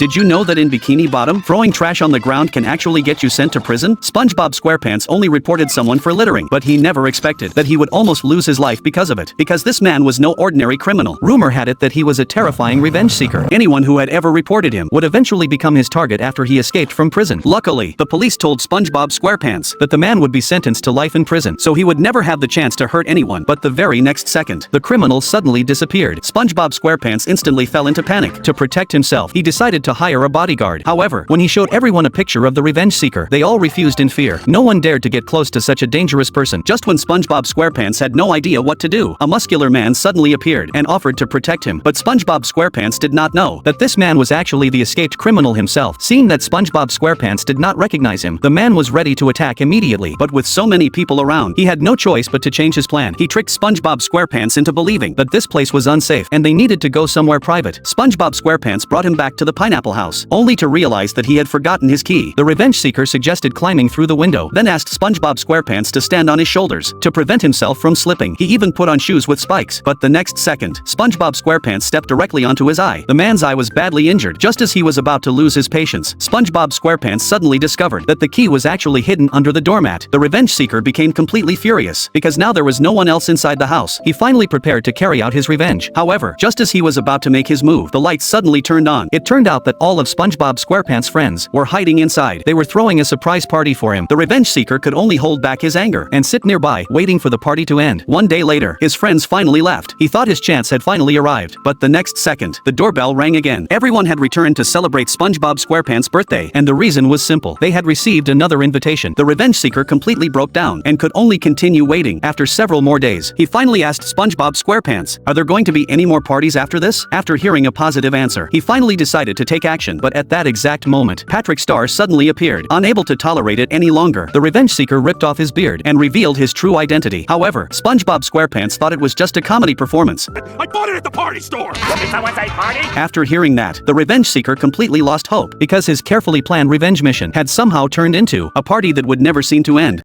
Did you know that in Bikini Bottom, throwing trash on the ground can actually get you sent to prison? SpongeBob SquarePants only reported someone for littering, but he never expected that he would almost lose his life because of it. Because this man was no ordinary criminal. Rumor had it that he was a terrifying revenge seeker. Anyone who had ever reported him would eventually become his target after he escaped from prison. Luckily, the police told SpongeBob SquarePants that the man would be sentenced to life in prison, so he would never have the chance to hurt anyone. But the very next second, the criminal suddenly disappeared. SpongeBob SquarePants instantly fell into panic. To protect himself, he decided to hire a bodyguard. However, when he showed everyone a picture of the revenge seeker, they all refused in fear. No one dared to get close to such a dangerous person. Just when SpongeBob SquarePants had no idea what to do, a muscular man suddenly appeared and offered to protect him. But SpongeBob SquarePants did not know that this man was actually the escaped criminal himself. Seeing that SpongeBob SquarePants did not recognize him, the man was ready to attack immediately. But with so many people around, he had no choice but to change his plan. He tricked SpongeBob SquarePants into believing that this place was unsafe and they needed to go somewhere private. SpongeBob SquarePants brought him back to the pineapple house, only to realize that he had forgotten his key. The revenge seeker suggested climbing through the window, then asked SpongeBob SquarePants to stand on his shoulders to prevent himself from slipping. He even put on shoes with spikes. But the next second, SpongeBob SquarePants stepped directly onto his eye. The man's eye was badly injured. Just as he was about to lose his patience, SpongeBob SquarePants suddenly discovered that the key was actually hidden under the doormat. The revenge seeker became completely furious because now there was no one else inside the house. He finally prepared to carry out his revenge. However, just as he was about to make his move, the lights suddenly turned on. It turned out that all of SpongeBob SquarePants' friends were hiding inside. They were throwing a surprise party for him. The revenge seeker could only hold back his anger and sit nearby, waiting for the party to end. One day later, his friends finally left. He thought his chance had finally arrived, but the next second, the doorbell rang again. Everyone had returned to celebrate SpongeBob SquarePants' birthday, and the reason was simple. They had received another invitation. The revenge seeker completely broke down and could only continue waiting. After several more days, he finally asked SpongeBob SquarePants, "Are there going to be any more parties after this?" After hearing a positive answer, he finally decided to take action. But at that exact moment, Patrick Star suddenly appeared. Unable to tolerate it any longer, the revenge seeker ripped off his beard and revealed his true identity. However, SpongeBob SquarePants thought it was just a comedy performance. I bought it at the party store! Did someone say party? After hearing that, the revenge seeker completely lost hope because his carefully planned revenge mission had somehow turned into a party that would never seem to end.